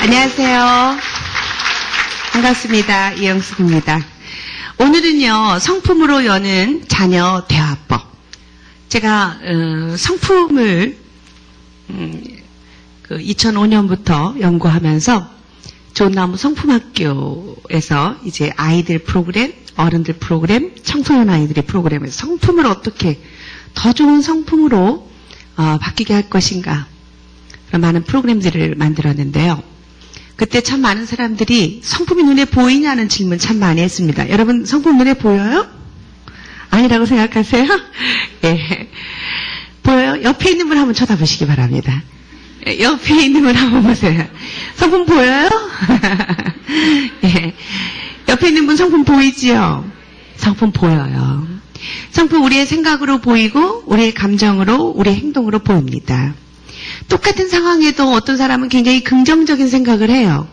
안녕하세요. 반갑습니다. 이영숙입니다. 오늘은요, 성품으로 여는 자녀 대화법. 제가 성품을 2005년부터 연구하면서 좋은나무 성품학교에서 이제 아이들 프로그램, 어른들 프로그램, 청소년 아이들의 프로그램에서 성품을 어떻게 더 좋은 성품으로 바뀌게 할 것인가, 그런 많은 프로그램들을 만들었는데요. 그때 참 많은 사람들이 성품이 눈에 보이냐는 질문 참 많이 했습니다. 여러분 성품 눈에 보여요? 아니라고 생각하세요? 예. 보여요? 옆에 있는 분 한번 쳐다보시기 바랍니다. 옆에 있는 분 한번 보세요. 성품 보여요? 예. 옆에 있는 분 성품 보이지요? 성품 보여요. 성품 우리의 생각으로 보이고 우리의 감정으로, 우리의 행동으로 보입니다. 똑같은 상황에도 어떤 사람은 굉장히 긍정적인 생각을 해요.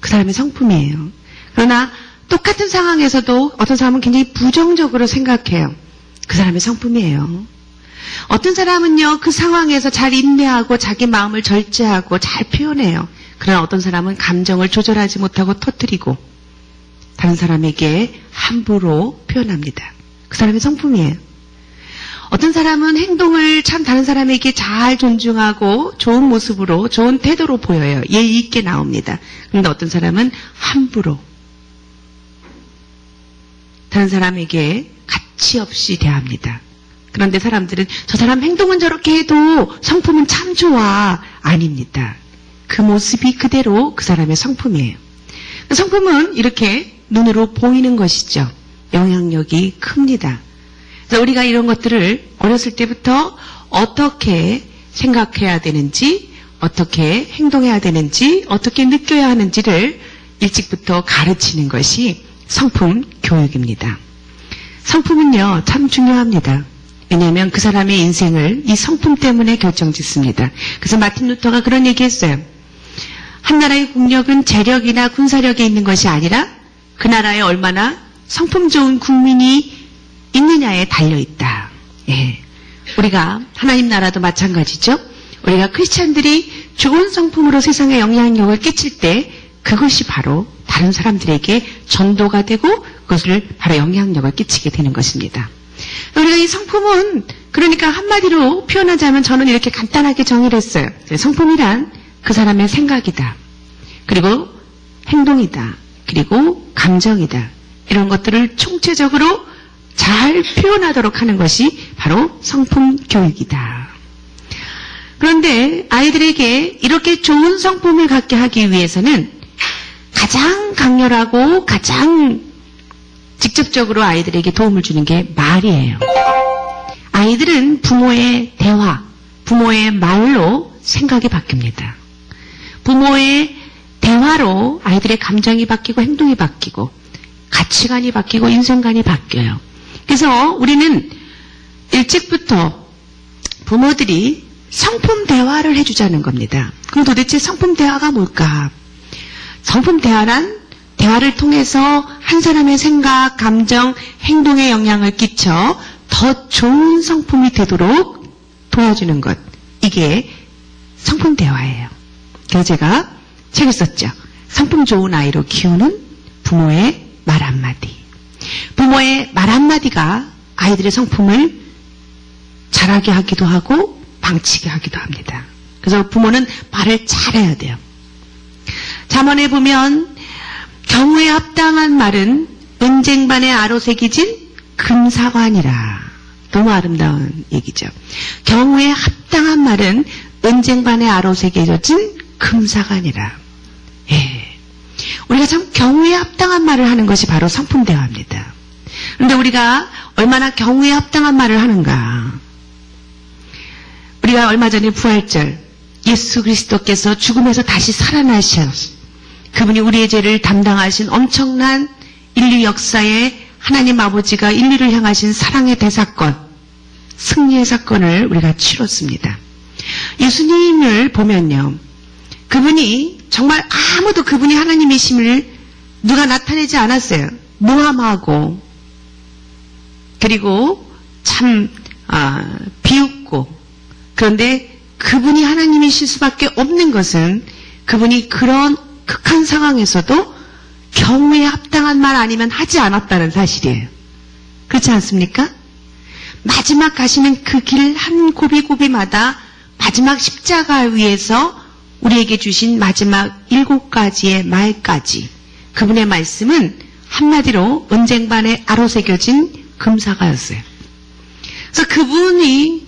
그 사람의 성품이에요. 그러나 똑같은 상황에서도 어떤 사람은 굉장히 부정적으로 생각해요. 그 사람의 성품이에요. 어떤 사람은요, 그 상황에서 잘 인내하고 자기 마음을 절제하고 잘 표현해요. 그러나 어떤 사람은 감정을 조절하지 못하고 터뜨리고 다른 사람에게 함부로 표현합니다. 그 사람의 성품이에요. 어떤 사람은 행동을 참 다른 사람에게 잘 존중하고 좋은 모습으로, 좋은 태도로 보여요. 예의 있게 나옵니다. 그런데 어떤 사람은 함부로 다른 사람에게 가치 없이 대합니다. 그런데 사람들은 저 사람 행동은 저렇게 해도 성품은 참 좋아. 아닙니다. 그 모습이 그대로 그 사람의 성품이에요. 성품은 이렇게 눈으로 보이는 것이죠. 영향력이 큽니다. 그래서 우리가 이런 것들을 어렸을 때부터 어떻게 생각해야 되는지, 어떻게 행동해야 되는지, 어떻게 느껴야 하는지를 일찍부터 가르치는 것이 성품 교육입니다. 성품은요, 참 중요합니다. 왜냐하면 그 사람의 인생을 이 성품 때문에 결정짓습니다. 그래서 마틴 루터가 그런 얘기했어요. 한 나라의 국력은 재력이나 군사력에 있는 것이 아니라 그 나라에 얼마나 성품 좋은 국민이 있느냐에 달려있다. 예. 우리가 하나님 나라도 마찬가지죠. 우리가 크리스찬들이 좋은 성품으로 세상에 영향력을 끼칠 때 그것이 바로 다른 사람들에게 전도가 되고 그것을 바로 영향력을 끼치게 되는 것입니다. 우리가 이 성품은 그러니까 한마디로 표현하자면 저는 이렇게 간단하게 정의를 했어요. 성품이란 그 사람의 생각이다. 그리고 행동이다. 그리고 감정이다. 이런 것들을 총체적으로 잘 표현하도록 하는 것이 바로 성품 교육이다. 그런데 아이들에게 이렇게 좋은 성품을 갖게 하기 위해서는 가장 강렬하고 가장 직접적으로 아이들에게 도움을 주는 게 말이에요. 아이들은 부모의 대화, 부모의 말로 생각이 바뀝니다. 부모의 대화로 아이들의 감정이 바뀌고 행동이 바뀌고 가치관이 바뀌고 인생관이 바뀌어요. 그래서 우리는 일찍부터 부모들이 성품 대화를 해주자는 겁니다. 그럼 도대체 성품 대화가 뭘까? 성품 대화란 대화를 통해서 한 사람의 생각, 감정, 행동에 영향을 끼쳐 더 좋은 성품이 되도록 도와주는 것. 이게 성품 대화예요. 그래서 제가 책을 썼죠. 성품 좋은 아이로 키우는 부모의 말 한마디. 부모의 말 한마디가 아이들의 성품을 자라게 하기도 하고 방치게 하기도 합니다. 그래서 부모는 말을 잘해야 돼요. 잠언에 보면 경우에 합당한 말은 은쟁반에 아로새기진 금사관이라. 너무 아름다운 얘기죠. 경우에 합당한 말은 은쟁반에 아로새겨진 금사관이라. 예. 우리가 참 경우에 합당한 말을 하는 것이 바로 성품 대화입니다. 그런데 우리가 얼마나 경우에 합당한 말을 하는가. 우리가 얼마 전에 부활절 예수 그리스도께서 죽음에서 다시 살아나셨. 그분이 우리의 죄를 담당하신 엄청난 인류 역사에 하나님 아버지가 인류를 향하신 사랑의 대사건, 승리의 사건을 우리가 치렀습니다. 예수님을 보면요. 그분이 정말 아무도 그분이 하나님이심을 누가 나타내지 않았어요. 무함하고 그리고 참 비웃고 그런데 그분이 하나님이실 수밖에 없는 것은 그분이 그런 극한 상황에서도 경우에 합당한 말 아니면 하지 않았다는 사실이에요. 그렇지 않습니까? 마지막 가시는 그 길 한 고비고비마다 마지막 십자가 위에서 우리에게 주신 마지막 7가지의 말까지, 그분의 말씀은 한마디로 은쟁반에 아로새겨진 금사가였어요. 그래서 그분이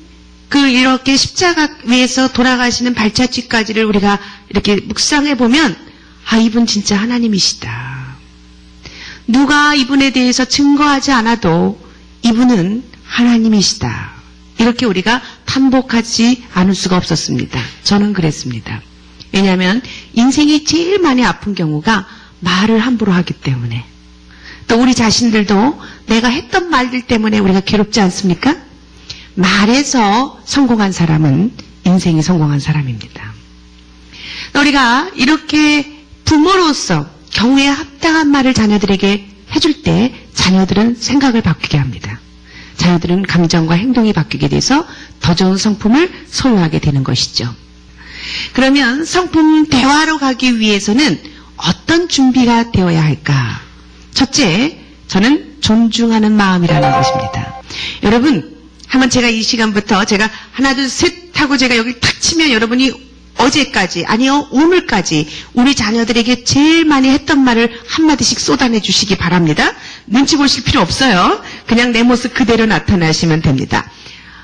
이렇게 십자가 위에서 돌아가시는 발자취까지를 우리가 이렇게 묵상해 보면, 아, 이분 진짜 하나님이시다. 누가 이분에 대해서 증거하지 않아도 이분은 하나님이시다. 이렇게 우리가 탐복하지 않을 수가 없었습니다. 저는 그랬습니다. 왜냐하면 인생이 제일 많이 아픈 경우가 말을 함부로 하기 때문에, 또 우리 자신들도 내가 했던 말들 때문에 우리가 괴롭지 않습니까? 말에서 성공한 사람은 인생이 성공한 사람입니다. 우리가 이렇게 부모로서 경우에 합당한 말을 자녀들에게 해줄 때 자녀들은 생각을 바뀌게 합니다. 자녀들은 감정과 행동이 바뀌게 돼서 더 좋은 성품을 소유하게 되는 것이죠. 그러면 성품 대화로 가기 위해서는 어떤 준비가 되어야 할까? 첫째, 저는 존중하는 마음이라는 것입니다. 여러분, 한번 제가 이 시간부터 제가 하나, 둘, 셋 하고 제가 여기 탁 치면 여러분이 어제까지, 아니요, 오늘까지 우리 자녀들에게 제일 많이 했던 말을 한마디씩 쏟아내 주시기 바랍니다. 눈치 보실 필요 없어요. 그냥 내 모습 그대로 나타나시면 됩니다.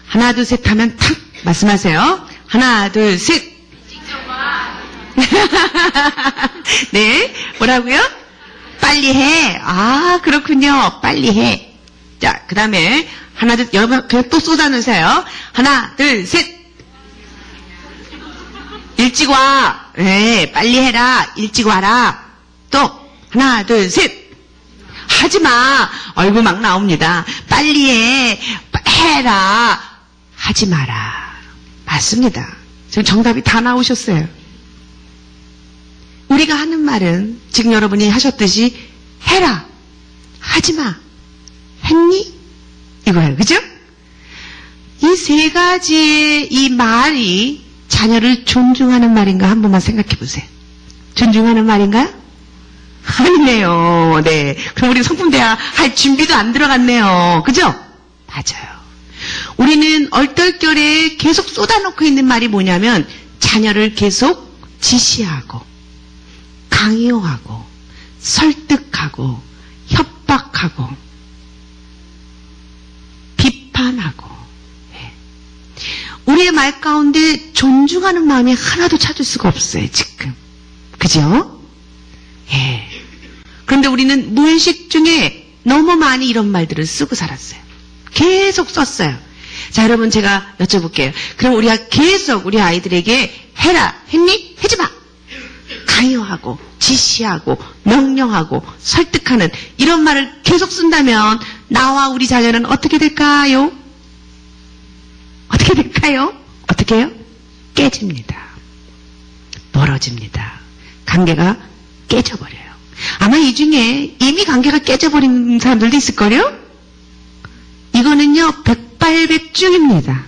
하나, 둘, 셋 하면 탁 말씀하세요. 하나, 둘, 셋. 네, 뭐라고요? 빨리 해. 아, 그렇군요. 빨리 해. 자, 그 다음에 하나, 둘, 여러분 그냥 또 쏟아내세요. 하나, 둘, 셋. 일찍 와. 네, 빨리 해라. 일찍 와라. 또 하나, 둘, 셋. 하지 마. 얼굴 막 나옵니다. 빨리 해. 해라. 하지 마라. 맞습니다. 지금 정답이 다 나오셨어요. 우리가 하는 말은 지금 여러분이 하셨듯이 해라. 하지 마. 했니? 이거예요. 그죠? 이 세 가지의 이 말이 자녀를 존중하는 말인가 한 번만 생각해 보세요. 존중하는 말인가요? 아니네요. 네. 그럼 우리 성품대화 할 준비도 안 들어갔네요. 그죠? 맞아요. 우리는 얼떨결에 계속 쏟아놓고 있는 말이 뭐냐면 자녀를 계속 지시하고 강요하고 설득하고 협박하고 비판하고, 우리의 말 가운데 존중하는 마음이 하나도 찾을 수가 없어요, 지금. 그죠? 예. 그런데 우리는 무의식 중에 너무 많이 이런 말들을 쓰고 살았어요. 계속 썼어요. 자, 여러분 제가 여쭤볼게요. 그럼 우리가 계속 우리 아이들에게 해라, 했니? 하지 마. 강요하고 지시하고 명령하고 설득하는 이런 말을 계속 쓴다면 나와 우리 자녀는 어떻게 될까요? 어떻게 될까요? 어떻게 해요? 깨집니다. 멀어집니다. 관계가 깨져버려요. 아마 이 중에 이미 관계가 깨져버린 사람들도 있을걸요? 이거는요, 백발백중입니다.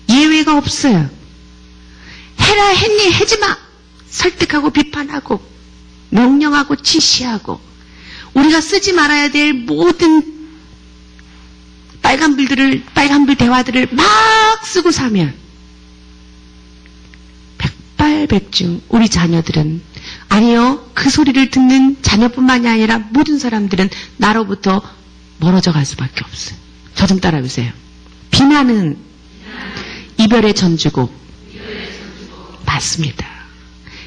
예외가 없어요. 해라, 했니, 하지마. 설득하고 비판하고 명령하고 지시하고 우리가 쓰지 말아야 될 모든 빨간불 대화들을 막 쓰고 사면 백발백중 우리 자녀들은, 아니요, 그 소리를 듣는 자녀뿐만이 아니라 모든 사람들은 나로부터 멀어져 갈 수밖에 없어요. 저 좀 따라해보세요. 비난은 이별의 전주곡. 맞습니다.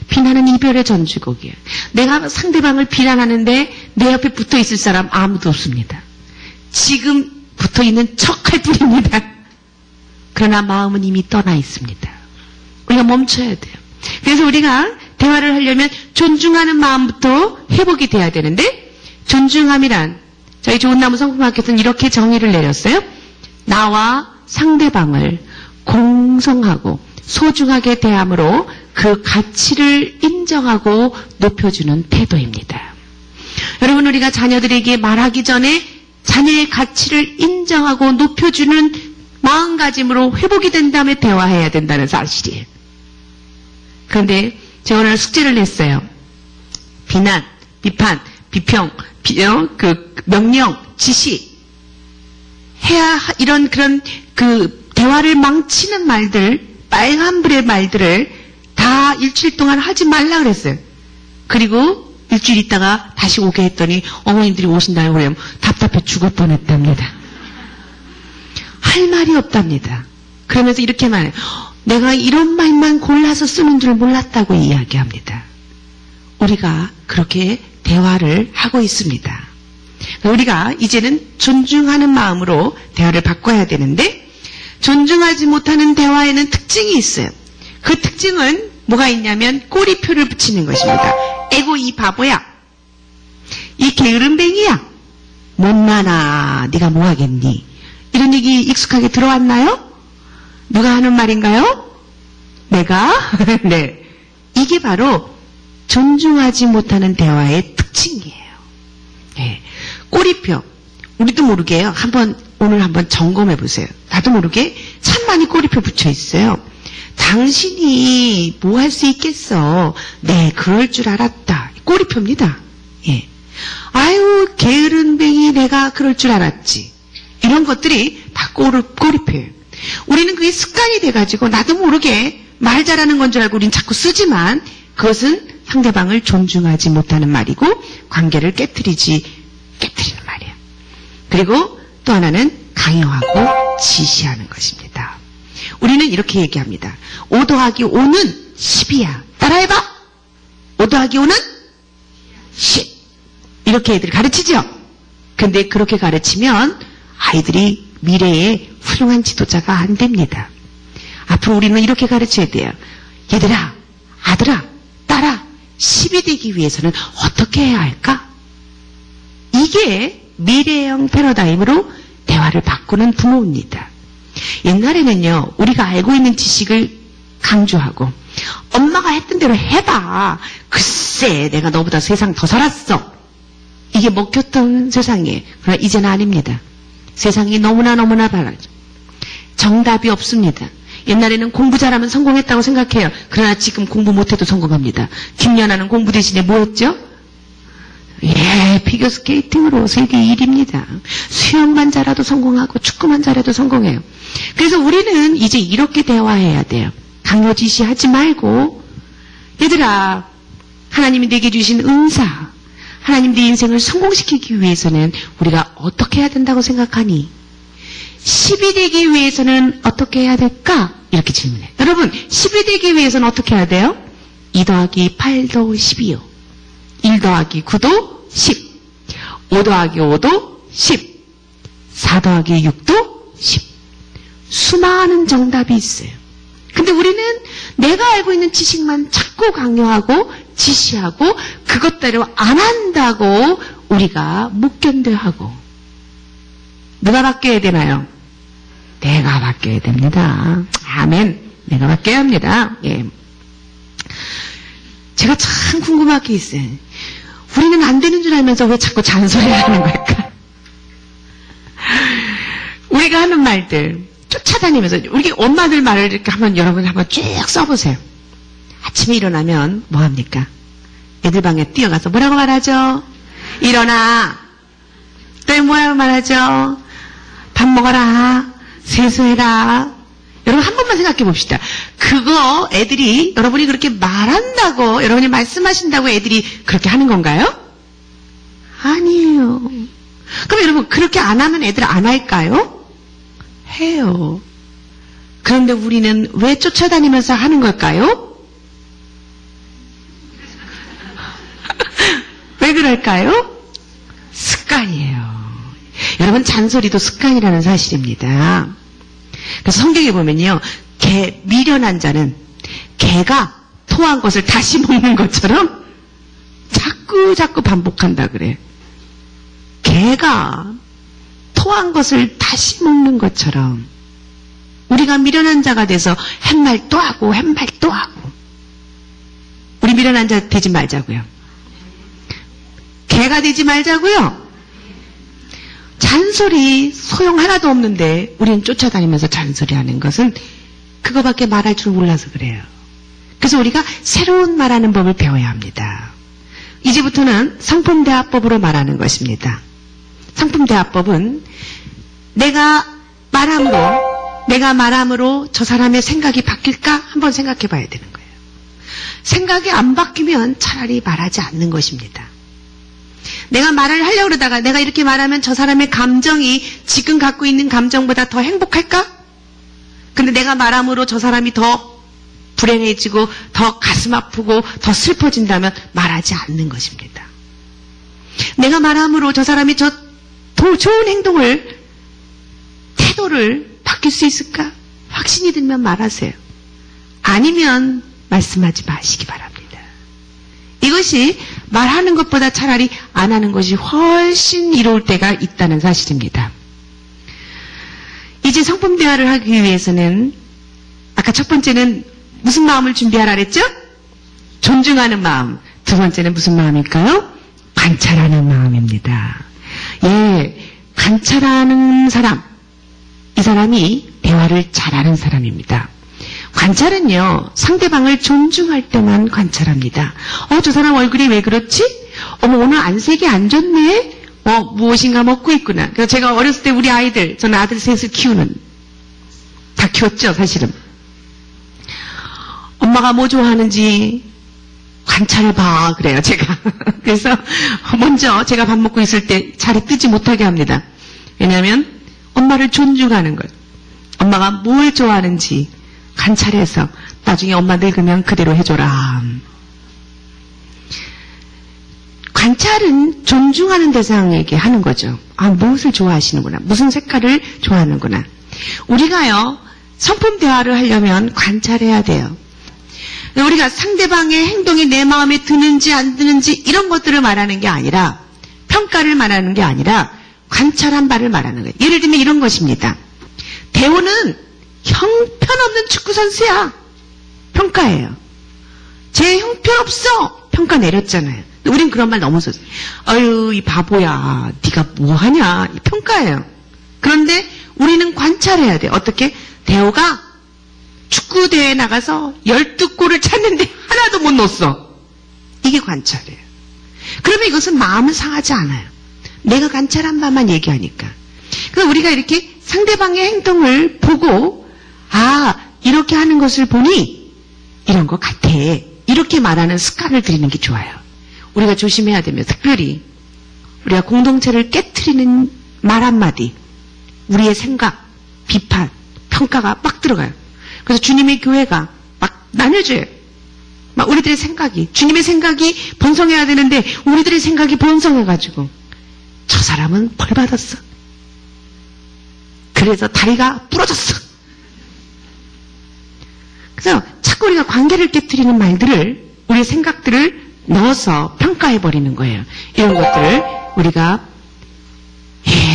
비난은 이별의 전주곡이에요. 내가 상대방을 비난하는데 내 옆에 붙어 있을 사람 아무도 없습니다. 지금 붙어 있는 척할 뿐입니다. 그러나 마음은 이미 떠나 있습니다. 우리가 멈춰야 돼요. 그래서 우리가 대화를 하려면 존중하는 마음부터 회복이 돼야 되는데, 존중함이란 저희 좋은나무 성품학교에서는 이렇게 정의를 내렸어요. 나와 상대방을 공성하고 소중하게 대함으로 그 가치를 인정하고 높여주는 태도입니다. 여러분, 우리가 자녀들에게 말하기 전에 자녀의 가치를 인정하고 높여주는 마음가짐으로 회복이 된 다음에 대화해야 된다는 사실이에요. 그런데 제가 오늘 숙제를 냈어요. 비난, 비판, 비평, 명령, 지시 해야 이런 그런 대화를 망치는 말들, 빨간불의 말들을 다 일주일 동안 하지 말라 그랬어요. 그리고 일주일 있다가 다시 오게 했더니 어머님들이 오신다고 그러면 답답해 죽을 뻔했답니다. 할 말이 없답니다. 그러면서 이렇게 말해요. 내가 이런 말만 골라서 쓰는 줄 몰랐다고 이야기합니다. 우리가 그렇게 대화를 하고 있습니다. 우리가 이제는 존중하는 마음으로 대화를 바꿔야 되는데 존중하지 못하는 대화에는 특징이 있어요. 그 특징은 뭐가 있냐면 꼬리표를 붙이는 것입니다. 에고 이 바보야. 이 게으름뱅이야. 못나나 네가 뭐 하겠니. 이런 얘기 익숙하게 들어왔나요? 누가 하는 말인가요? 내가? 네. 이게 바로 존중하지 못하는 대화의 특징이에요. 네. 꼬리표. 우리도 모르게요. 오늘 한번 점검해 보세요. 나도 모르게 참 많이 꼬리표 붙여 있어요. 당신이 뭐 할 수 있겠어. 네, 그럴 줄 알았다. 꼬리표입니다. 예. 아유, 게으름뱅이 내가 그럴 줄 알았지. 이런 것들이 다 꼬리표예요. 우리는 그게 습관이 돼가지고 나도 모르게 말 잘하는 건 줄 알고 우리는 자꾸 쓰지만 그것은 상대방을 존중하지 못하는 말이고 관계를 깨트리는 말이에요. 그리고 또 하나는 강요하고 지시하는 것입니다. 우리는 이렇게 얘기합니다. 5 더하기 5는 10이야. 따라해봐. 5 더하기 5는 10. 이렇게 애들이 가르치죠. 근데 그렇게 가르치면 아이들이 미래에 훌륭한 지도자가 안 됩니다. 앞으로 우리는 이렇게 가르쳐야 돼요. 얘들아, 아들아, 딸아, 10이 되기 위해서는 어떻게 해야 할까? 이게 미래형 패러다임으로 대화를 바꾸는 부모입니다. 옛날에는요, 우리가 알고 있는 지식을 강조하고 엄마가 했던 대로 해봐. 글쎄, 내가 너보다 세상 더 살았어. 이게 먹혔던 세상이에요. 그러나 이제는 아닙니다. 세상이 너무나 달라져. 정답이 없습니다. 옛날에는 공부 잘하면 성공했다고 생각해요. 그러나 지금 공부 못해도 성공합니다. 김연아는 공부 대신에 뭐 했죠? 예, 피겨스케이팅으로 세계 1위입니다. 수영만 잘해도 성공하고 축구만 잘해도 성공해요. 그래서 우리는 이제 이렇게 대화해야 돼요. 강요 지시하지 말고 얘들아, 하나님이 내게 주신 은사, 하나님 네 인생을 성공시키기 위해서는 우리가 어떻게 해야 된다고 생각하니? 10이 되기 위해서는 어떻게 해야 될까? 이렇게 질문해요. 여러분, 10이 되기 위해서는 어떻게 해야 돼요? 2 더하기 8도 10이요. 1 더하기 9도 10. 5 더하기 5도 10. 4 더하기 6도 10. 수많은 정답이 있어요. 근데 우리는 내가 알고 있는 지식만 자꾸 강요하고 지시하고 그것대로 안 한다고 우리가 못 견뎌하고. 누가 바뀌어야 되나요? 내가 바뀌어야 됩니다. 아멘. 내가 바뀌어야 합니다. 예. 제가 참 궁금한 게 있어요. 우리는 안 되는 줄 알면서 왜 자꾸 잔소리를 하는 걸까? 우리가 하는 말들 쫓아다니면서 우리 엄마들 말을 이렇게 여러분 한번 쭉 써보세요. 아침에 일어나면 뭐 합니까? 애들 방에 뛰어가서 뭐라고 말하죠? 일어나. 또 뭐라고 말하죠? 밥 먹어라. 세수해라. 여러분 한 번만 생각해 봅시다. 그거 애들이 여러분이 그렇게 말한다고 여러분이 말씀하신다고 애들이 그렇게 하는 건가요? 아니에요. 그럼 여러분 그렇게 안 하면 애들 안 할까요? 해요. 그런데 우리는 왜 쫓아다니면서 하는 걸까요? 왜 그럴까요? 습관이에요. 여러분 잔소리도 습관이라는 사실입니다. 그래서 성경에 보면요. 미련한 자는 개가 토한 것을 다시 먹는 것처럼 자꾸 반복한다 그래. 개가 토한 것을 다시 먹는 것처럼 우리가 미련한 자가 돼서 햇말 또 하고 햇말 또 하고. 우리 미련한 자 되지 말자고요. 개가 되지 말자고요. 잔소리 소용 하나도 없는데 우리는 쫓아다니면서 잔소리하는 것은 그거밖에 말할 줄 몰라서 그래요. 그래서 우리가 새로운 말하는 법을 배워야 합니다. 이제부터는 성품대화법으로 말하는 것입니다. 성품대화법은 내가 말함으로 저 사람의 생각이 바뀔까? 한번 생각해 봐야 되는 거예요. 생각이 안 바뀌면 차라리 말하지 않는 것입니다. 내가 말을 하려고 그러다가 내가 이렇게 말하면 저 사람의 감정이 지금 갖고 있는 감정보다 더 행복할까? 근데 내가 말함으로 저 사람이 더 불행해지고 더 가슴 아프고 더 슬퍼진다면 말하지 않는 것입니다. 내가 말함으로 저 사람이 더 좋은 태도를 바뀔 수 있을까? 확신이 들면 말하세요. 아니면 말씀하지 마시기 바랍니다. 이것이 말하는 것보다 차라리 안 하는 것이 훨씬 이로울 때가 있다는 사실입니다. 이제 성품 대화를 하기 위해서는 아까 첫 번째는 무슨 마음을 준비하라 그랬죠? 존중하는 마음. 두 번째는 무슨 마음일까요? 관찰하는 마음입니다. 예, 관찰하는 사람. 이 사람이 대화를 잘하는 사람입니다. 관찰은요, 상대방을 존중할 때만 관찰합니다. 저 사람 얼굴이 왜 그렇지? 오늘 안색이 안 좋네? 무엇인가 먹고 있구나. 그래서 제가 어렸을 때 우리 아이들, 저는 아들 셋을 다 키웠죠, 사실은. 엄마가 뭐 좋아하는지 관찰해봐, 그래요, 제가. 그래서 먼저 제가 밥 먹고 있을 때 자리 뜨지 못하게 합니다. 왜냐하면 엄마를 존중하는 거예요. 엄마가 뭘 좋아하는지 관찰해서 나중에 엄마 늙으면 그대로 해줘라. 관찰은 존중하는 대상에게 하는 거죠. 무엇을 좋아하시는구나. 무슨 색깔을 좋아하는구나. 우리가요, 성품 대화를 하려면 관찰해야 돼요. 우리가 상대방의 행동이 내 마음에 드는지 안 드는지 이런 것들을 말하는 게 아니라, 평가를 말하는 게 아니라 관찰한 바를 말하는 거예요. 예를 들면 이런 것입니다. 대호는 형편없는 축구선수야. 평가예요. 쟤 형편없어. 평가 내렸잖아요. 우린 그런 말 너무 썼어요. 아유, 이 바보야. 네가 뭐 하냐. 평가예요. 그런데 우리는 관찰해야 돼요. 어떻게? 대호가 축구대회에 나가서 12골을 찼는데 하나도 못 넣었어. 이게 관찰이에요. 그러면 이것은 마음은 상하지 않아요. 내가 관찰한 바만 얘기하니까. 그래서 우리가 이렇게 상대방의 행동을 보고 이렇게 하는 것을 보니 이런 것 같아. 이렇게 말하는 습관을 들이는 게 좋아요. 우리가 조심해야 되며 특별히 우리가 공동체를 깨트리는 말 한마디, 우리의 생각, 비판, 평가가 막 들어가요. 그래서 주님의 교회가 막 나눠줘요. 막 우리들의 생각이, 주님의 생각이 번성해야 되는데 우리들의 생각이 번성해가지고 저 사람은 벌 받았어. 그래서 다리가 부러졌어. 그래서 자꾸 우리가 관계를 깨트리는 말들을, 우리의 생각들을 넣어서 평가해버리는 거예요. 이런 것들을 우리가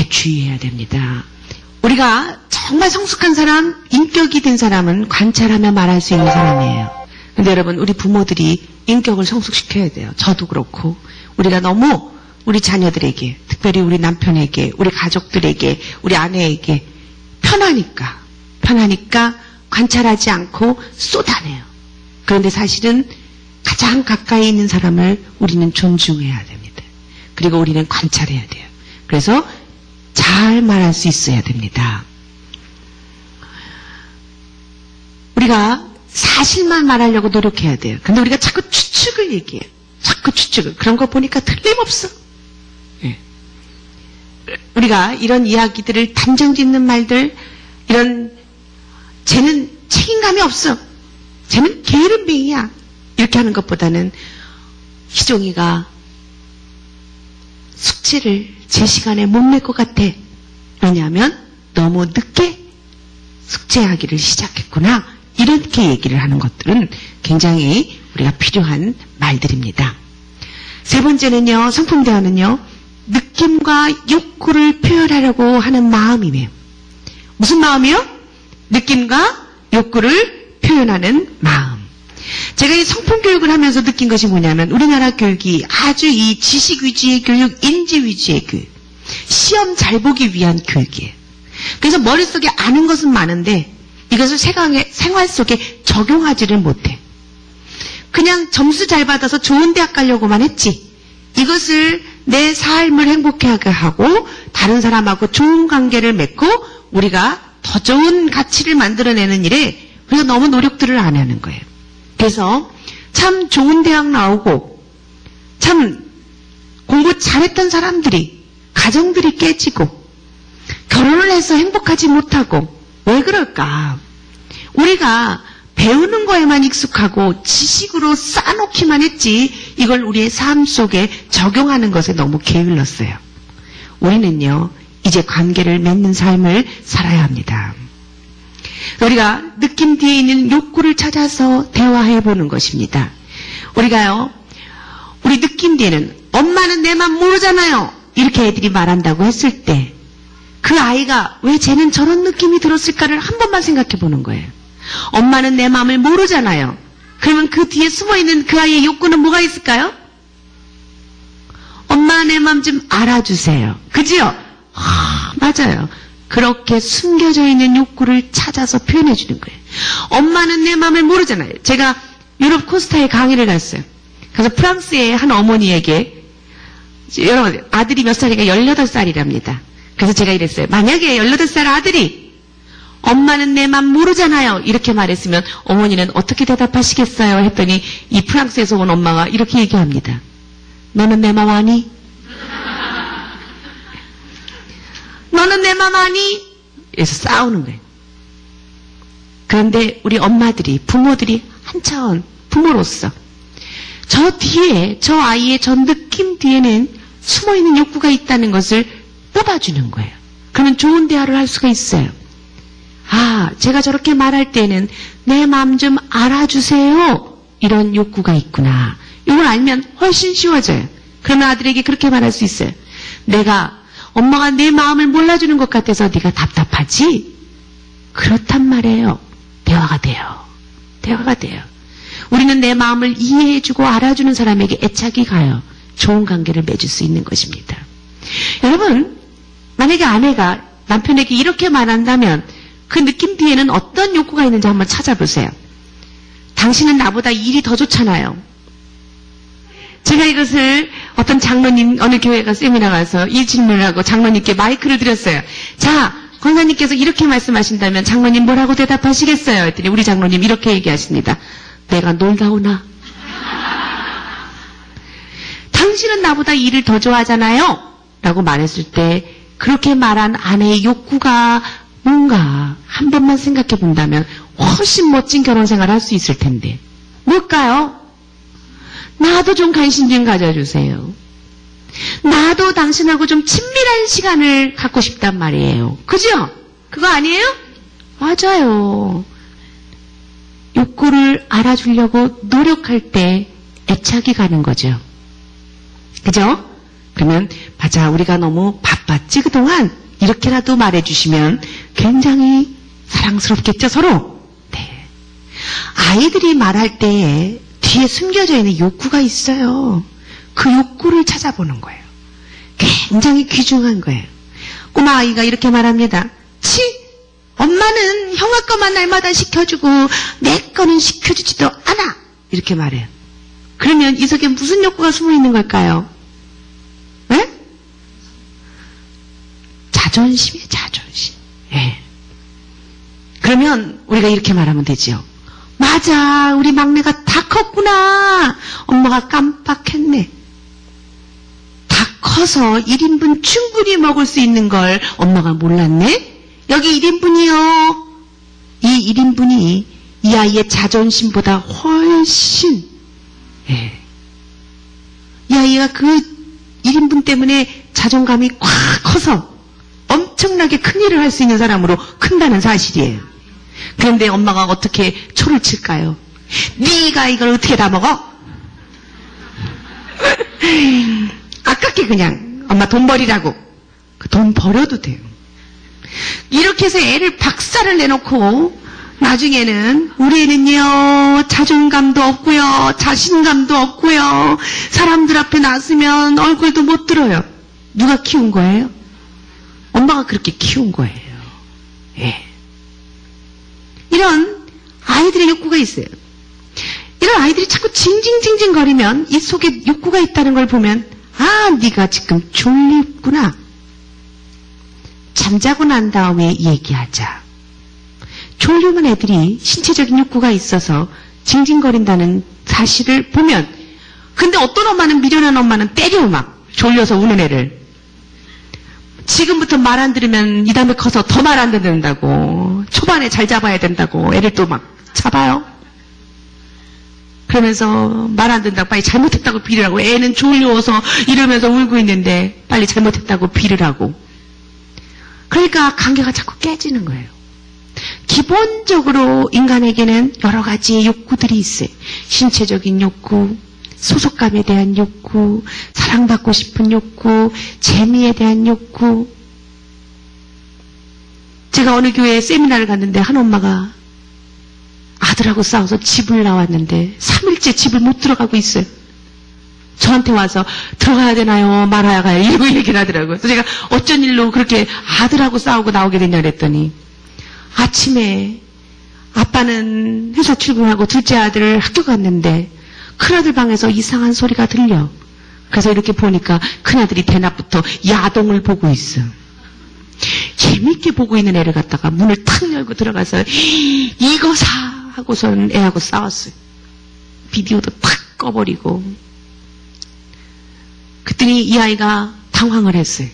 주의해야 됩니다. 우리가 정말 성숙한 사람, 인격이 된 사람은 관찰하며 말할 수 있는 사람이에요. 근데 여러분, 우리 부모들이 인격을 성숙시켜야 돼요. 저도 그렇고. 우리가 너무 우리 자녀들에게, 특별히 우리 남편에게, 우리 가족들에게, 우리 아내에게 편하니까 관찰하지 않고 쏟아내요. 그런데 사실은 가장 가까이 있는 사람을 우리는 존중해야 됩니다. 그리고 우리는 관찰해야 돼요. 그래서 잘 말할 수 있어야 됩니다. 우리가 사실만 말하려고 노력해야 돼요. 근데 우리가 자꾸 추측을 얘기해요. 자꾸 추측을. 그런 거 보니까 틀림없어. 네. 우리가 이런 이야기들을 단정짓는 말들, 쟤는 책임감이 없어. 쟤는 게으름뱅이야. 이렇게 하는 것보다는 희종이가 숙제를 제 시간에 못 낼 것 같아. 왜냐하면 너무 늦게 숙제하기를 시작했구나. 이렇게 얘기를 하는 것들은 굉장히 우리가 필요한 말들입니다. 세 번째는요, 성품 대화는요, 느낌과 욕구를 표현하려고 하는 마음이에요. 무슨 마음이요? 느낌과 욕구를 표현하는 마음. 제가 이 성품 교육을 하면서 느낀 것이 뭐냐면, 우리나라 교육이 아주 이 지식 위주의 교육, 인지 위주의 교육, 시험 잘 보기 위한 교육이에요. 그래서 머릿속에 아는 것은 많은데 이것을 생활 속에 적용하지를 못해. 그냥 점수 잘 받아서 좋은 대학 가려고만 했지, 이것을 내 삶을 행복하게 하고 다른 사람하고 좋은 관계를 맺고 우리가 더 좋은 가치를 만들어내는 일에 우리가 너무 노력들을 안 하는 거예요. 그래서 참 좋은 대학 나오고 참 공부 잘했던 사람들이 가정들이 깨지고 결혼을 해서 행복하지 못하고 왜 그럴까? 우리가 배우는 거에만 익숙하고 지식으로 쌓아놓기만 했지 이걸 우리의 삶 속에 적용하는 것에 너무 게을렀어요. 우리는요 이제 관계를 맺는 삶을 살아야 합니다. 우리가 느낌 뒤에 있는 욕구를 찾아서 대화해보는 것입니다. 우리가요 우리 느낌 뒤에는 엄마는 내 맘 모르잖아요 이렇게 애들이 말한다고 했을 때 그 아이가 왜 쟤는 저런 느낌이 들었을까를 한 번만 생각해 보는 거예요. 엄마는 내 마음을 모르잖아요. 그러면 그 뒤에 숨어있는 그 아이의 욕구는 뭐가 있을까요? 엄마 내 마음 좀 알아주세요. 그지요? 맞아요. 그렇게 숨겨져 있는 욕구를 찾아서 표현해 주는 거예요. 엄마는 내 마음을 모르잖아요. 제가 유럽 코스타에 강의를 갔어요. 그래서 프랑스의 한 어머니에게 여러분 아들이 몇 살이니까 18살이랍니다. 그래서 제가 이랬어요. 만약에 18살 아들이 엄마는 내 맘 모르잖아요 이렇게 말했으면 어머니는 어떻게 대답하시겠어요 했더니 이 프랑스에서 온 엄마가 이렇게 얘기합니다. 너는 내 맘 아니? 너는 내 맘 아니? 그래서 싸우는 거예요. 그런데 우리 엄마들이 부모들이 한차원 부모로서 저 뒤에 저 아이의 저 느낌 뒤에는 숨어있는 욕구가 있다는 것을 뽑아주는 거예요. 그러면 좋은 대화를 할 수가 있어요. 아, 제가 저렇게 말할 때는 내 마음 좀 알아주세요. 이런 욕구가 있구나. 이걸 알면 훨씬 쉬워져요. 그러면 아들에게 그렇게 말할 수 있어요. 내가 엄마가 내 마음을 몰라주는 것 같아서 네가 답답하지? 그렇단 말이에요. 대화가 돼요. 대화가 돼요. 우리는 내 마음을 이해해주고 알아주는 사람에게 애착이 가요. 좋은 관계를 맺을 수 있는 것입니다. 여러분, 만약에 아내가 남편에게 이렇게 말한다면 그 느낌 뒤에는 어떤 욕구가 있는지 한번 찾아보세요. 당신은 나보다 일이 더 좋잖아요. 제가 이것을 어떤 장로님 어느 교회 가 세미나 가서 이 질문을 하고 장로님께 마이크를 드렸어요. 자, 권사님께서 이렇게 말씀하신다면 장로님 뭐라고 대답하시겠어요? 했더니 우리 장로님 이렇게 얘기하십니다. 내가 놀다 오나? 당신은 나보다 일을 더 좋아하잖아요? 라고 말했을 때 그렇게 말한 아내의 욕구가 뭔가 한 번만 생각해 본다면 훨씬 멋진 결혼생활을 할 수 있을 텐데 뭘까요? 나도 좀 관심 좀 가져주세요. 나도 당신하고 좀 친밀한 시간을 갖고 싶단 말이에요. 그죠? 그거 아니에요? 맞아요. 욕구를 알아주려고 노력할 때 애착이 가는 거죠. 그죠? 그러면 맞아 우리가 너무 바빴지 그동안 이렇게라도 말해주시면 굉장히 사랑스럽겠죠 서로? 네. 아이들이 말할 때에 뒤에 숨겨져 있는 욕구가 있어요. 그 욕구를 찾아보는 거예요. 굉장히 귀중한 거예요. 꼬마 아이가 이렇게 말합니다. 치! 엄마는 형아 거만 날마다 시켜주고 내 거는 시켜주지도 않아! 이렇게 말해요. 그러면 이 속에 무슨 욕구가 숨어 있는 걸까요? 네? 자존심이에요, 자존심. 예. 그러면 우리가 이렇게 말하면 되지요. 맞아, 우리 막내가 다 컸구나. 엄마가 깜빡했네. 다 커서 1인분 충분히 먹을 수 있는 걸 엄마가 몰랐네? 여기 1인분이요. 이 1인분이 이 아이의 자존심보다 훨씬, 예. 이 아이가 그 1인분 때문에 자존감이 꽉 커서 엄청나게 큰 일을 할 수 있는 사람으로 큰다는 사실이에요. 그런데 엄마가 어떻게 초를 칠까요? 네가 이걸 어떻게 다 먹어? 아깝게 그냥 엄마 돈 버리라고. 그 돈 버려도 돼요. 이렇게 해서 애를 박살을 내놓고 나중에는 우리 애는요 자존감도 없고요 자신감도 없고요 사람들 앞에 나서면 얼굴도 못 들어요. 누가 키운 거예요? 엄마가 그렇게 키운 거예요. 예. 이런 아이들의 욕구가 있어요. 이런 아이들이 자꾸 징징징징 거리면 이 속에 욕구가 있다는 걸 보면 아, 네가 지금 졸립구나. 잠자고 난 다음에 얘기하자. 졸리면 애들이 신체적인 욕구가 있어서 징징거린다는 사실을 보면, 근데 어떤 엄마는, 미련한 엄마는 때려 막 졸려서 우는 애를. 지금부터 말 안 들으면 이 다음에 커서 더 말 안 듣는다고, 초반에 잘 잡아야 된다고 애를 또 막 잡아요. 그러면서 말 안 듣는다고 빨리 잘못했다고 비르라고. 애는 졸려서 이러면서 울고 있는데 빨리 잘못했다고 비르라고. 그러니까 관계가 자꾸 깨지는 거예요. 기본적으로 인간에게는 여러 가지의 욕구들이 있어요. 신체적인 욕구, 소속감에 대한 욕구, 사랑받고 싶은 욕구, 재미에 대한 욕구. 제가 어느 교회에 세미나를 갔는데 한 엄마가 아들하고 싸워서 집을 나왔는데 3일째 집을 못 들어가고 있어요. 저한테 와서 들어가야 되나요? 말아야 가요? 이러고 얘기를 하더라고요. 그래서 제가 어쩐 일로 그렇게 아들하고 싸우고 나오게 됐냐 그랬더니, 아침에 아빠는 회사 출근하고 둘째 아들 학교 갔는데 큰아들 방에서 이상한 소리가 들려. 그래서 이렇게 보니까 큰아들이 대낮부터 야동을 보고 있어. 재밌게 보고 있는 애를 갖다가 문을 탁 열고 들어가서 이거 사 하고서는 애하고 싸웠어요. 비디오도 탁 꺼버리고. 그랬더니 이 아이가 당황을 했어요.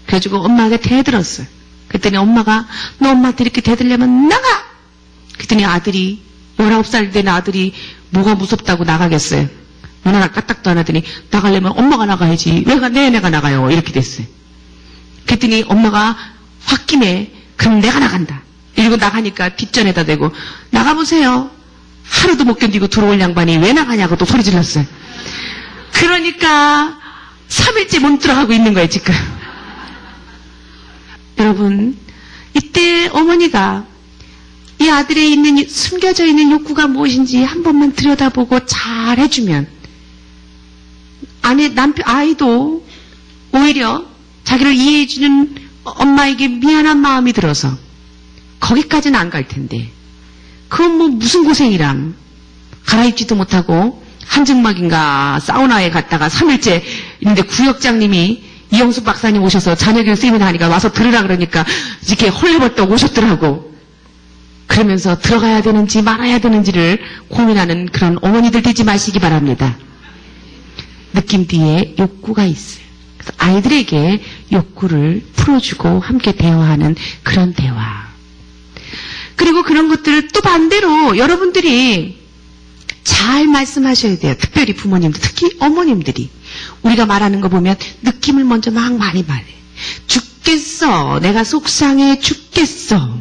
그래가지고 엄마한테 대들었어요. 그랬더니 엄마가 너 엄마한테 이렇게 대들려면 나가! 그랬더니 아들이 19살 된 아들이 뭐가 무섭다고 나가겠어요. 누나가 까딱도 안 하더니 나가려면 엄마가 나가야지. 왜가 내가 나가요. 이렇게 됐어요. 그랬더니 엄마가 홧김에 그럼 내가 나간다. 이러고 나가니까 뒷전에다 대고 나가보세요. 하루도 못 견디고 들어올 양반이 왜 나가냐고 또 소리 질렀어요. 그러니까 3일째 못 들어가고 있는 거예요 지금. 여러분, 이때 어머니가 이 아들에 있는 숨겨져 있는 욕구가 무엇인지 한 번만 들여다보고 잘 해주면 아이도 오히려 자기를 이해해주는 엄마에게 미안한 마음이 들어서 거기까지는 안 갈 텐데, 그건 뭐 무슨 고생이람. 갈아입지도 못하고 한증막인가 사우나에 갔다가 3일째 있는데 구역장님이 이영숙 박사님 오셔서 자녀교육 세미나 하니까 와서 들으라 그러니까 이렇게 헐레벌떡 오셨더라고. 그러면서 들어가야 되는지 말아야 되는지를 고민하는 그런 어머니들 되지 마시기 바랍니다. 느낌 뒤에 욕구가 있어요. 그래서 아이들에게 욕구를 풀어주고 함께 대화하는 그런 대화. 그리고 그런 것들을 또 반대로 여러분들이 잘 말씀하셔야 돼요. 특별히 부모님들, 특히 어머님들이. 우리가 말하는 거 보면 느낌을 먼저 막 많이 말해. 죽겠어. 내가 속상해 죽겠어.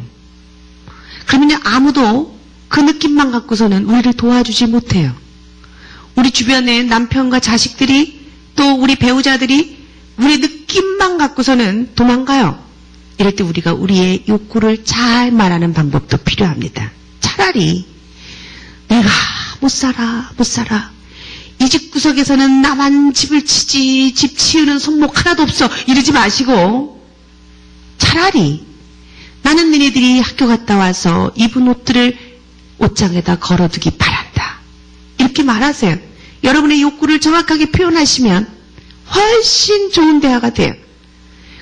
그러면 아무도 그 느낌만 갖고서는 우리를 도와주지 못해요. 우리 주변에 남편과 자식들이 또 우리 배우자들이 우리 느낌만 갖고서는 도망가요. 이럴 때 우리가 우리의 욕구를 잘 말하는 방법도 필요합니다. 차라리 내가 못 살아. 이 집 구석에서는 나만 집을 치지 집 치우는 손목 하나도 없어. 이러지 마시고 차라리 나는 너네들이 학교 갔다 와서 입은 옷들을 옷장에다 걸어두기 바란다. 이렇게 말하세요. 여러분의 욕구를 정확하게 표현하시면 훨씬 좋은 대화가 돼요.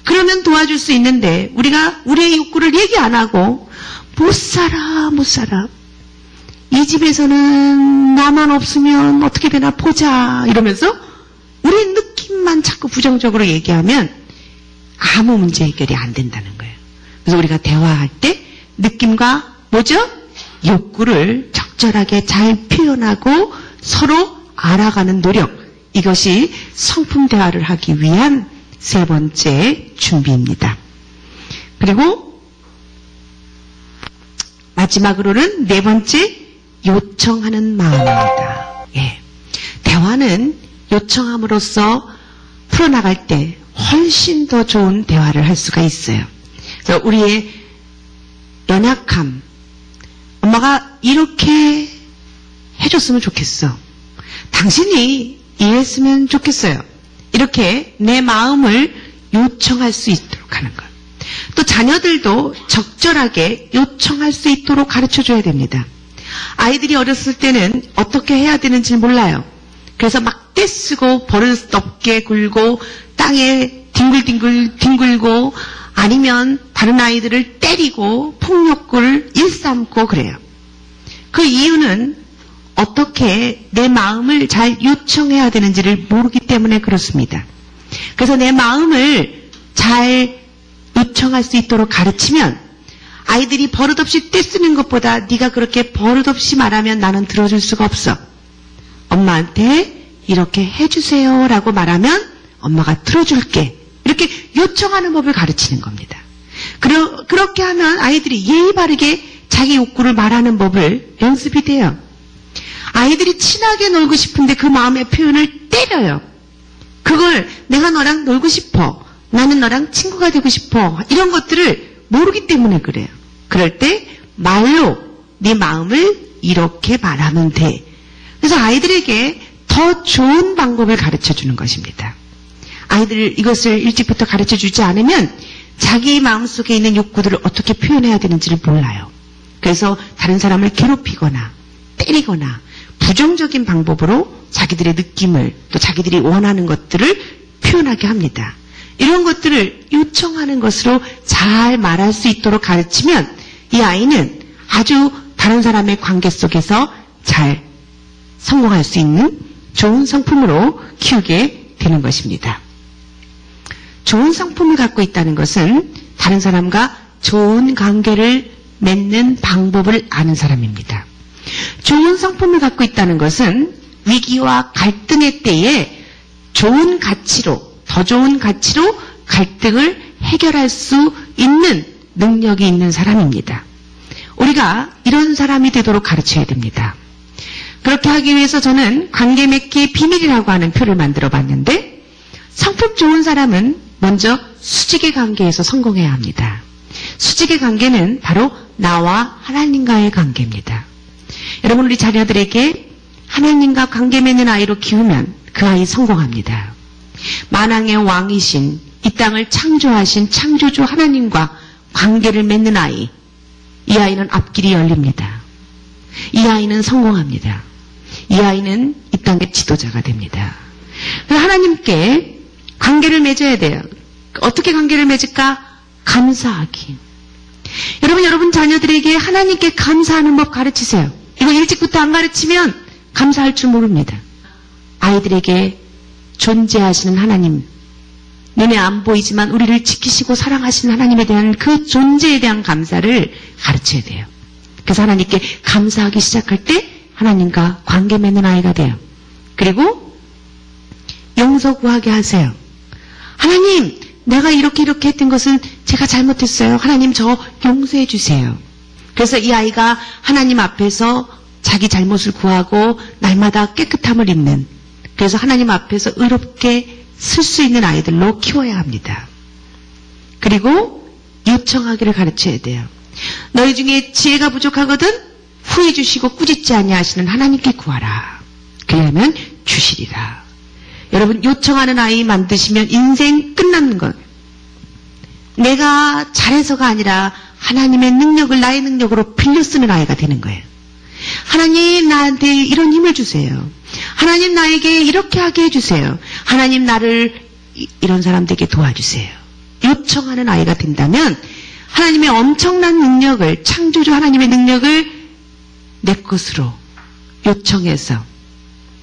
그러면 도와줄 수 있는데 우리가 우리의 욕구를 얘기 안 하고 못 살아. 이 집에서는 나만 없으면 어떻게 되나 보자 이러면서 우리 느낌만 자꾸 부정적으로 얘기하면 아무 문제 해결이 안 된다는 거예요. 그래서 우리가 대화할 때 느낌과 뭐죠? 욕구를 적절하게 잘 표현하고 서로 알아가는 노력, 이것이 성품 대화를 하기 위한 세 번째 준비입니다. 그리고 마지막으로는 네 번째, 요청하는 마음입니다. 예. 대화는 요청함으로써 풀어나갈 때 훨씬 더 좋은 대화를 할 수가 있어요. 그래서 우리의 연약함, 엄마가 이렇게 해줬으면 좋겠어. 당신이 이해했으면 좋겠어요. 이렇게 내 마음을 요청할 수 있도록 하는 것. 또 자녀들도 적절하게 요청할 수 있도록 가르쳐줘야 됩니다. 아이들이 어렸을 때는 어떻게 해야 되는지 몰라요. 그래서 막 떼쓰고 버릇없게 굴고 땅에 뒹굴뒹굴 뒹굴고 아니면 다른 아이들을 때리고 폭력을 일삼고 그래요. 그 이유는 어떻게 내 마음을 잘 요청해야 되는지를 모르기 때문에 그렇습니다. 그래서 내 마음을 잘 요청할 수 있도록 가르치면 아이들이 버릇없이 떼쓰는 것보다 네가 그렇게 버릇없이 말하면 나는 들어줄 수가 없어. 엄마한테 이렇게 해주세요 라고 말하면 엄마가 들어줄게. 이렇게 요청하는 법을 가르치는 겁니다. 그렇게 하면 아이들이 예의 바르게 자기 욕구를 말하는 법을 연습이 돼요. 아이들이 친하게 놀고 싶은데 그 마음의 표현을 때려요. 그걸 내가 너랑 놀고 싶어. 나는 너랑 친구가 되고 싶어. 이런 것들을 모르기 때문에 그래요. 그럴 때 말로 네 마음을 이렇게 말하면 돼. 그래서 아이들에게 더 좋은 방법을 가르쳐주는 것입니다. 아이들 이것을 일찍부터 가르쳐주지 않으면 자기 마음속에 있는 욕구들을 어떻게 표현해야 되는지를 몰라요. 그래서 다른 사람을 괴롭히거나 때리거나 부정적인 방법으로 자기들의 느낌을 또 자기들이 원하는 것들을 표현하게 합니다. 이런 것들을 요청하는 것으로 잘 말할 수 있도록 가르치면 이 아이는 아주 다른 사람의 관계 속에서 잘 성공할 수 있는 좋은 성품으로 키우게 되는 것입니다. 좋은 성품을 갖고 있다는 것은 다른 사람과 좋은 관계를 맺는 방법을 아는 사람입니다. 좋은 성품을 갖고 있다는 것은 위기와 갈등의 때에 좋은 가치로, 더 좋은 가치로 갈등을 해결할 수 있는 능력이 있는 사람입니다. 우리가 이런 사람이 되도록 가르쳐야 됩니다. 그렇게 하기 위해서 저는 관계 맺기의 비밀이라고 하는 표를 만들어 봤는데 성품 좋은 사람은 먼저 수직의 관계에서 성공해야 합니다. 수직의 관계는 바로 나와 하나님과의 관계입니다. 여러분 우리 자녀들에게 하나님과 관계 맺는 아이로 키우면 그 아이 성공합니다. 만왕의 왕이신 이 땅을 창조하신 창조주 하나님과 관계를 맺는 아이, 이 아이는 앞길이 열립니다. 이 아이는 성공합니다. 이 아이는 이 땅의 지도자가 됩니다. 하나님께 관계를 맺어야 돼요. 어떻게 관계를 맺을까? 감사하기. 여러분 자녀들에게 하나님께 감사하는 법 가르치세요. 이거 일찍부터 안 가르치면 감사할 줄 모릅니다. 아이들에게 존재하시는 하나님, 눈에 안 보이지만 우리를 지키시고 사랑하시는 하나님에 대한 그 존재에 대한 감사를 가르쳐야 돼요. 그래서 하나님께 감사하기 시작할 때 하나님과 관계 맺는 아이가 돼요. 그리고 용서 구하게 하세요. 하나님, 내가 이렇게 했던 것은 제가 잘못했어요. 하나님 저 용서해 주세요. 그래서 이 아이가 하나님 앞에서 자기 잘못을 구하고 날마다 깨끗함을 입는, 그래서 하나님 앞에서 의롭게 쓸 수 있는 아이들로 키워야 합니다. 그리고 요청하기를 가르쳐야 돼요. 너희 중에 지혜가 부족하거든 후회 주시고 꾸짖지 아니하시는 하나님께 구하라. 그러면 주시리라. 여러분 요청하는 아이 만드시면 인생 끝나는 것. 내가 잘해서가 아니라 하나님의 능력을 나의 능력으로 빌려 쓰는 아이가 되는 거예요. 하나님 나한테 이런 힘을 주세요. 하나님 나에게 이렇게 하게 해주세요. 하나님 나를 이런 사람들에게 도와주세요. 요청하는 아이가 된다면 하나님의 엄청난 능력을, 창조주 하나님의 능력을 내 것으로 요청해서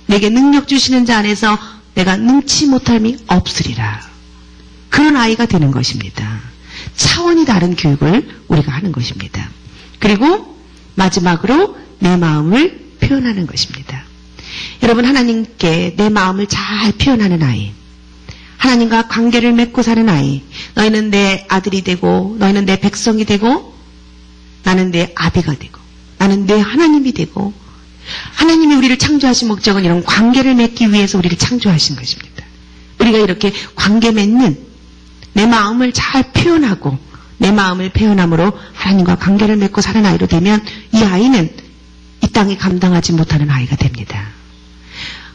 내게 능력 주시는 자 안에서 내가 능치 못함이 없으리라. 그런 아이가 되는 것입니다. 차원이 다른 교육을 우리가 하는 것입니다. 그리고 마지막으로 내 마음을 표현하는 것입니다. 여러분 하나님께 내 마음을 잘 표현하는 아이, 하나님과 관계를 맺고 사는 아이, 너희는 내 아들이 되고 너희는 내 백성이 되고 나는 내 아비가 되고 나는 내 하나님이 되고, 하나님이 우리를 창조하신 목적은 이런 관계를 맺기 위해서 우리를 창조하신 것입니다. 우리가 이렇게 관계 맺는, 내 마음을 잘 표현하고 내 마음을 표현함으로 하나님과 관계를 맺고 사는 아이로 되면 이 아이는 이 땅이 감당하지 못하는 아이가 됩니다.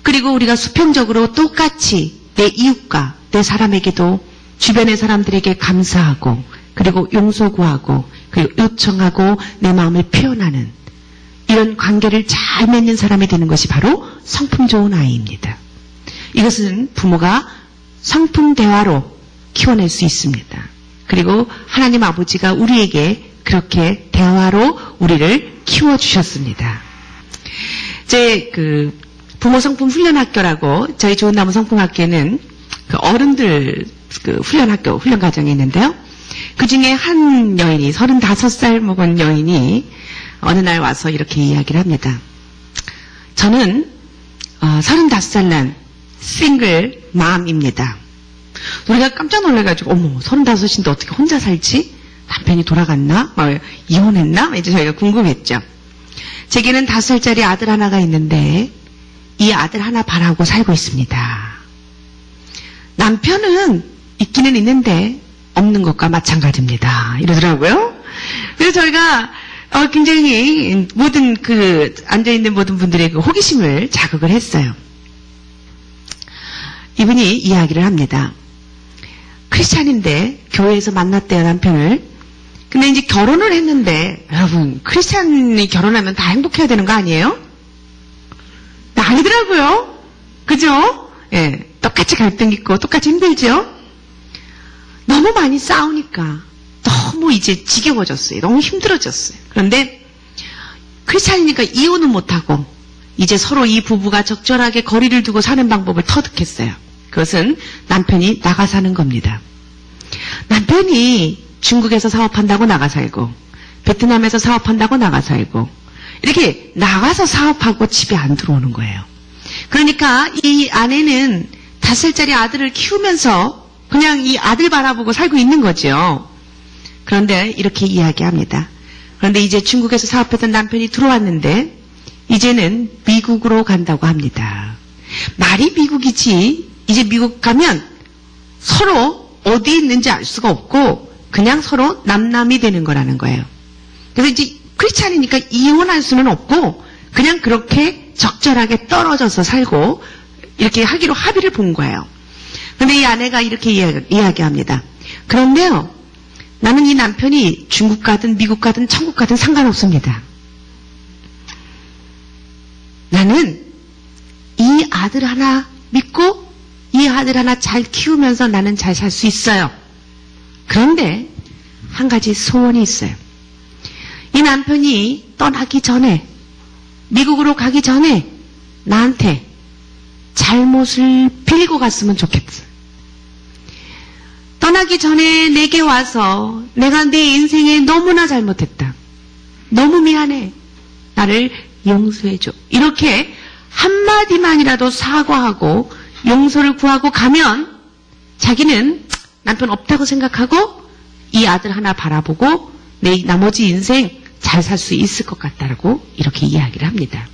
그리고 우리가 수평적으로 똑같이 내 이웃과 내 사람에게도 주변의 사람들에게 감사하고 그리고 용서 구하고 그리고 요청하고 내 마음을 표현하는 이런 관계를 잘 맺는 사람이 되는 것이 바로 성품 좋은 아이입니다. 이것은 부모가 성품 대화로 키워낼 수 있습니다. 그리고 하나님 아버지가 우리에게 그렇게 대화로 우리를 키워주셨습니다. 제 부모 성품 훈련학교라고 저희 좋은 나무 성품학교에는 어른들 훈련 과정이 있는데요. 그 중에 한 여인이 35살 먹은 여인이 어느 날 와서 이렇게 이야기를 합니다. 저는 35살 난 싱글 맘입니다. 우리가 깜짝 놀라가지고 어머 35인데 어떻게 혼자 살지? 남편이 돌아갔나? 이혼했나? 이제 저희가 궁금했죠. 제게는 5살짜리 아들 하나가 있는데 이 아들 하나 바라고 살고 있습니다. 남편은 있기는 있는데 없는 것과 마찬가지입니다. 이러더라고요. 그래서 저희가 굉장히 모든 앉아있는 모든 분들의 호기심을 자극을 했어요. 이분이 이야기를 합니다. 크리스찬인데 교회에서 만났대요, 남편을. 근데 이제 결혼을 했는데 여러분 크리스찬이 결혼하면 다 행복해야 되는 거 아니에요? 아니더라고요. 그죠? 예, 똑같이 갈등 있고 똑같이 힘들죠? 너무 많이 싸우니까 너무 이제 지겨워졌어요. 너무 힘들어졌어요. 그런데 크리스찬이니까 이혼은 못하고 이제 서로 이 부부가 적절하게 거리를 두고 사는 방법을 터득했어요. 그것은 남편이 나가 사는 겁니다. 남편이 중국에서 사업한다고 나가 살고 베트남에서 사업한다고 나가 살고 이렇게 나가서 사업하고 집에 안 들어오는 거예요. 그러니까 이 아내는 5살짜리 아들을 키우면서 그냥 이 아들 바라보고 살고 있는 거죠. 그런데 이렇게 이야기합니다. 그런데 이제 중국에서 사업했던 남편이 들어왔는데 이제는 미국으로 간다고 합니다. 말이 미국이지 이제 미국 가면 서로 어디 있는지 알 수가 없고 그냥 서로 남남이 되는 거라는 거예요. 그래서 이제 크리스찬이니까 이혼할 수는 없고 그냥 그렇게 적절하게 떨어져서 살고 이렇게 하기로 합의를 본 거예요. 그런데 이 아내가 이렇게 이야기합니다. 그런데요, 나는 이 남편이 중국 가든 미국 가든 천국 가든 상관없습니다. 나는 이 아들 하나 믿고 이 아들 하나 잘 키우면서 나는 잘 살 수 있어요. 그런데 한 가지 소원이 있어요. 이 남편이 떠나기 전에 미국으로 가기 전에 나한테 잘못을 빌고 갔으면 좋겠어요. 떠나기 전에 내게 와서 내가 내 인생에 너무나 잘못했다. 너무 미안해. 나를 용서해줘. 이렇게 한마디만이라도 사과하고 용서를 구하고 가면 자기는 남편 없다고 생각하고 이 아들 하나 바라보고 내 나머지 인생 잘 살 수 있을 것 같다라고 이렇게 이야기를 합니다.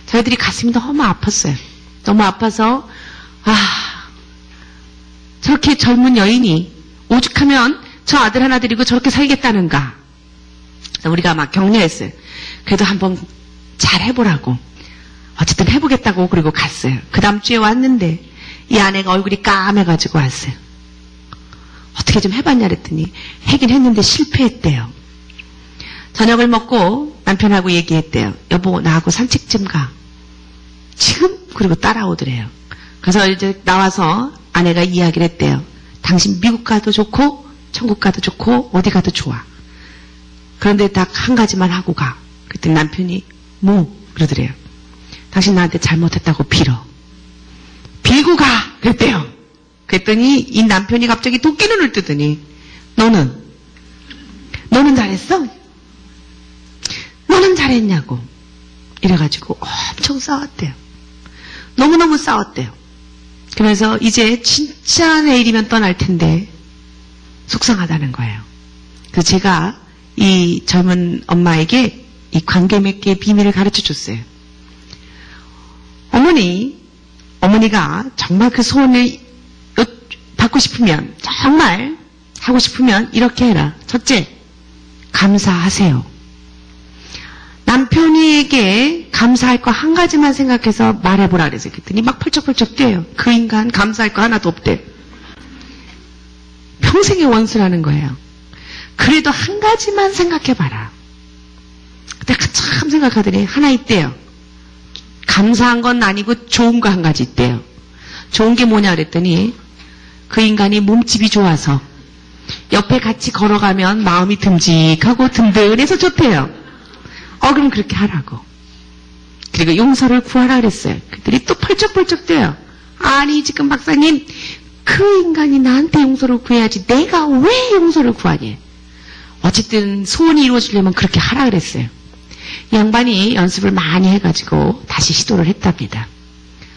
저희들이 가슴이 너무 아팠어요. 너무 아파서 저렇게 젊은 여인이 오죽하면 저 아들 하나 데리고 저렇게 살겠다는가. 우리가 막 격려했어요. 그래도 한번 잘 해보라고. 어쨌든 해보겠다고 그리고 갔어요. 그 다음 주에 왔는데 이 아내가 얼굴이 까매가지고 왔어요. 어떻게 좀 해봤냐 그랬더니 하긴 했는데 실패했대요. 저녁을 먹고 남편하고 얘기했대요. 여보 나하고 산책 좀 가. 지금? 그리고 따라오더래요. 그래서 이제 나와서 아내가 이야기를 했대요. 당신 미국 가도 좋고 천국 가도 좋고 어디 가도 좋아. 그런데 딱 한 가지만 하고 가. 그랬더니 남편이 그러더래요. 당신 나한테 잘못했다고 빌어. 빌고 가! 그랬대요. 그랬더니 이 남편이 갑자기 도끼눈을 뜨더니 너는 잘했어? 너는 잘했냐고. 이래가지고 엄청 싸웠대요. 너무너무 싸웠대요. 그러면서 이제 진짜 내일이면 떠날 텐데 속상하다는 거예요. 그래서 제가 이 젊은 엄마에게 이 관계 맺기의 비밀을 가르쳐 줬어요. 어머니가 정말 그 소원을 받고 싶으면, 정말 하고 싶으면 이렇게 해라. 첫째, 감사하세요. 남편에게 감사할 거 한 가지만 생각해서 말해보라 그래서 그랬더니 막 펄쩍펄쩍 뛰어요. 그 인간 감사할 거 하나도 없대. 평생의 원수라는 거예요. 그래도 한 가지만 생각해봐라. 내가 참 생각하더니 하나 있대요. 감사한 건 아니고 좋은 거 한 가지 있대요. 좋은 게 뭐냐 그랬더니 그 인간이 몸집이 좋아서 옆에 같이 걸어가면 마음이 듬직하고 든든해서 좋대요. 그럼 그렇게 하라고. 그리고 용서를 구하라 그랬어요. 그들이 또 펄쩍펄쩍 뛰어요. 아니 지금 박사님, 그 인간이 나한테 용서를 구해야지 내가 왜 용서를 구하니? 어쨌든 소원이 이루어지려면 그렇게 하라 그랬어요. 이 양반이 연습을 많이 해가지고 다시 시도를 했답니다.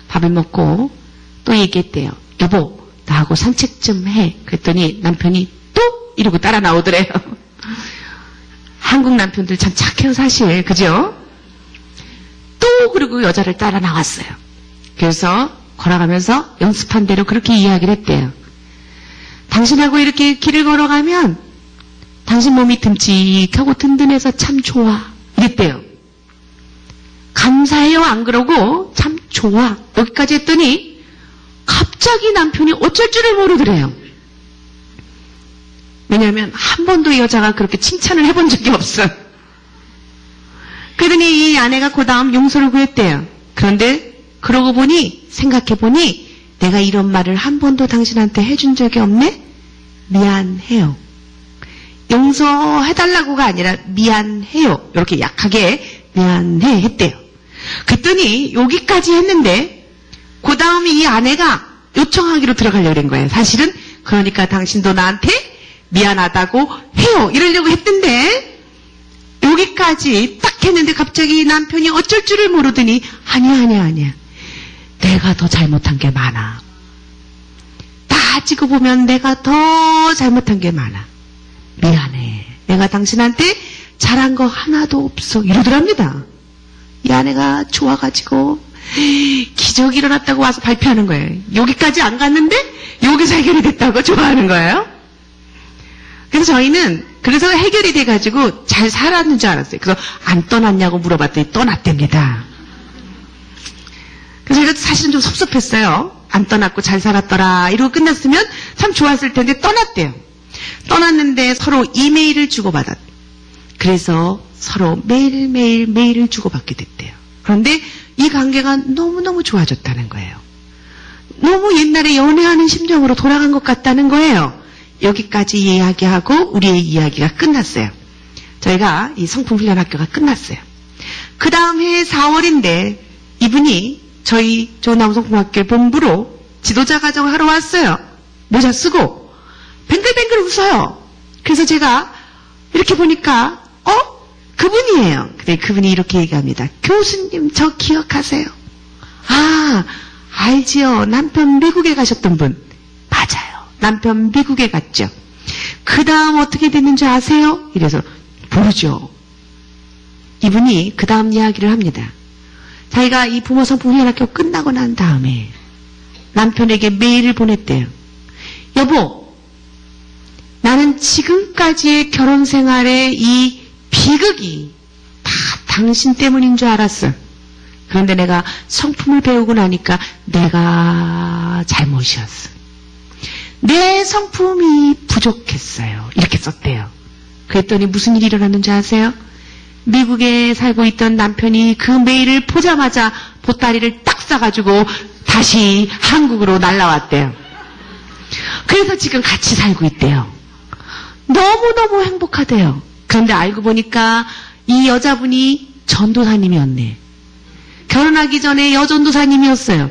밥을 먹고 또 얘기했대요. 여보, 나하고 산책 좀 해. 그랬더니 남편이 또? 이러고 따라 나오더래요. 한국 남편들 참 착해요, 사실. 그죠? 또 그러고 여자를 따라 나왔어요. 그래서 걸어가면서 연습한 대로 그렇게 이야기를 했대요. 당신하고 이렇게 길을 걸어가면 당신 몸이 듬직하고 든든해서 참 좋아. 이랬대요. 감사해요, 안 그러고 참 좋아. 여기까지 했더니 갑자기 남편이 어쩔 줄을 모르더래요. 왜냐하면 한 번도 여자가 그렇게 칭찬을 해본 적이 없어요. 그러더니 이 아내가 그 다음 용서를 구했대요. 그런데 그러고 보니, 생각해보니 내가 이런 말을 한 번도 당신한테 해준 적이 없네? 미안해요. 용서해달라고가 아니라 미안해요. 이렇게 약하게 미안해 했대요. 그랬더니 여기까지 했는데 그 다음에 이 아내가 요청하기로 들어가려고 그런 거예요. 사실은 그러니까 당신도 나한테 미안하다고 해요. 이러려고 했는데 여기까지 딱 했는데 갑자기 남편이 어쩔 줄을 모르더니 아니야. 내가 더 잘못한 게 많아. 따지고 보면 내가 더 잘못한 게 많아. 미안해. 내가 당신한테 잘한 거 하나도 없어. 이러더랍니다. 이 아내가 좋아가지고 기적이 일어났다고 와서 발표하는 거예요. 여기까지 안 갔는데 여기서 해결이 됐다고 좋아하는 거예요. 그래서 저희는 그래서 해결이 돼가지고 잘 살았는 줄 알았어요. 그래서 안 떠났냐고 물어봤더니 떠났답니다. 그래서 저희가 사실은 좀 섭섭했어요. 안 떠났고 잘 살았더라 이러고 끝났으면 참 좋았을 텐데 떠났대요. 떠났는데 서로 이메일을 주고받았대요. 그래서 서로 매일매일 메일을 주고받게 됐대요. 그런데 이 관계가 너무너무 좋아졌다는 거예요. 너무 옛날에 연애하는 심정으로 돌아간 것 같다는 거예요. 여기까지 이야기하고 우리의 이야기가 끝났어요. 저희가 이 성품훈련학교가 끝났어요. 그 다음 해 4월인데 이분이 저희 조남성품학교 본부로 지도자 과정을 하러 왔어요. 모자 쓰고 뱅글뱅글 웃어요. 그래서 제가 이렇게 보니까 그분이에요. 근데 그분이 이렇게 얘기합니다. 교수님 저 기억하세요? 아, 알지요. 남편 미국에 가셨던 분. 맞아요. 남편 미국에 갔죠. 그 다음 어떻게 됐는지 아세요? 이래서 모르죠. 이분이 그 다음 이야기를 합니다. 자기가 이 부모 성품훈련학교 끝나고 난 다음에 남편에게 메일을 보냈대요. 여보, 나는 지금까지의 결혼 생활의 이 비극이 다 당신 때문인 줄 알았어. 그런데 내가 성품을 배우고 나니까 내가 잘못이었어. 내 성품이 부족했어요. 이렇게 썼대요. 그랬더니 무슨 일이 일어났는지 아세요? 미국에 살고 있던 남편이 그 메일을 보자마자 보따리를 딱 싸가지고 다시 한국으로 날라왔대요. 그래서 지금 같이 살고 있대요. 너무너무 행복하대요. 그런데 알고 보니까 이 여자분이 전도사님이었네. 결혼하기 전에 여전도사님이었어요.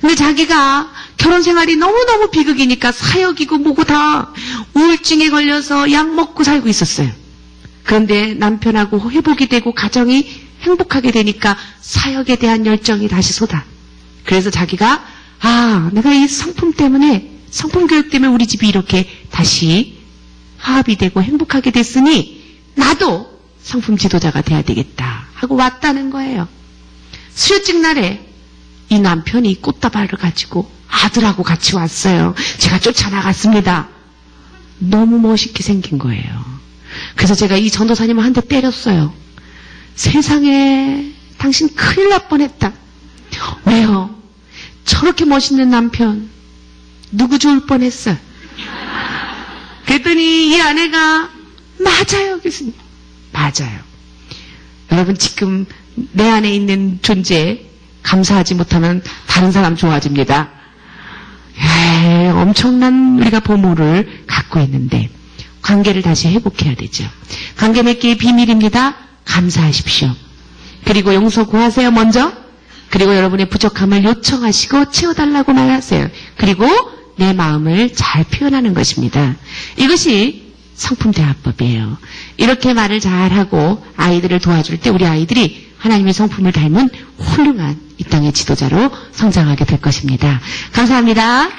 근데 자기가 결혼 생활이 너무너무 비극이니까 사역이고 뭐고 다 우울증에 걸려서 약 먹고 살고 있었어요. 그런데 남편하고 회복이 되고 가정이 행복하게 되니까 사역에 대한 열정이 다시 쏟아. 그래서 자기가 내가 이 성품 때문에 성품 교육 때문에 우리 집이 이렇게 다시 화합이 되고 행복하게 됐으니 나도 성품 지도자가 돼야 되겠다 하고 왔다는 거예요. 수요증 날에 이 남편이 꽃다발을 가지고 아들하고 같이 왔어요. 제가 쫓아나갔습니다. 너무 멋있게 생긴 거예요. 그래서 제가 이 전도사님을 한 대 때렸어요. 세상에 당신 큰일 날 뻔했다. 왜요? 저렇게 멋있는 남편 누구 좋을 뻔했어. 그랬더니 이 아내가 맞아요 교수님. 맞아요. 여러분 지금 내 안에 있는 존재 감사하지 못하면 다른 사람 좋아집니다. 엄청난 우리가 보물을 갖고 있는데 관계를 다시 회복해야 되죠. 관계 맺기의 비밀입니다. 감사하십시오. 그리고 용서 구하세요 먼저. 그리고 여러분의 부족함을 요청하시고 채워달라고 말하세요. 그리고 내 마음을 잘 표현하는 것입니다. 이것이 성품대화법이에요. 이렇게 말을 잘하고 아이들을 도와줄 때 우리 아이들이 하나님의 성품을 닮은 훌륭한 이 땅의 지도자로 성장하게 될 것입니다. 감사합니다.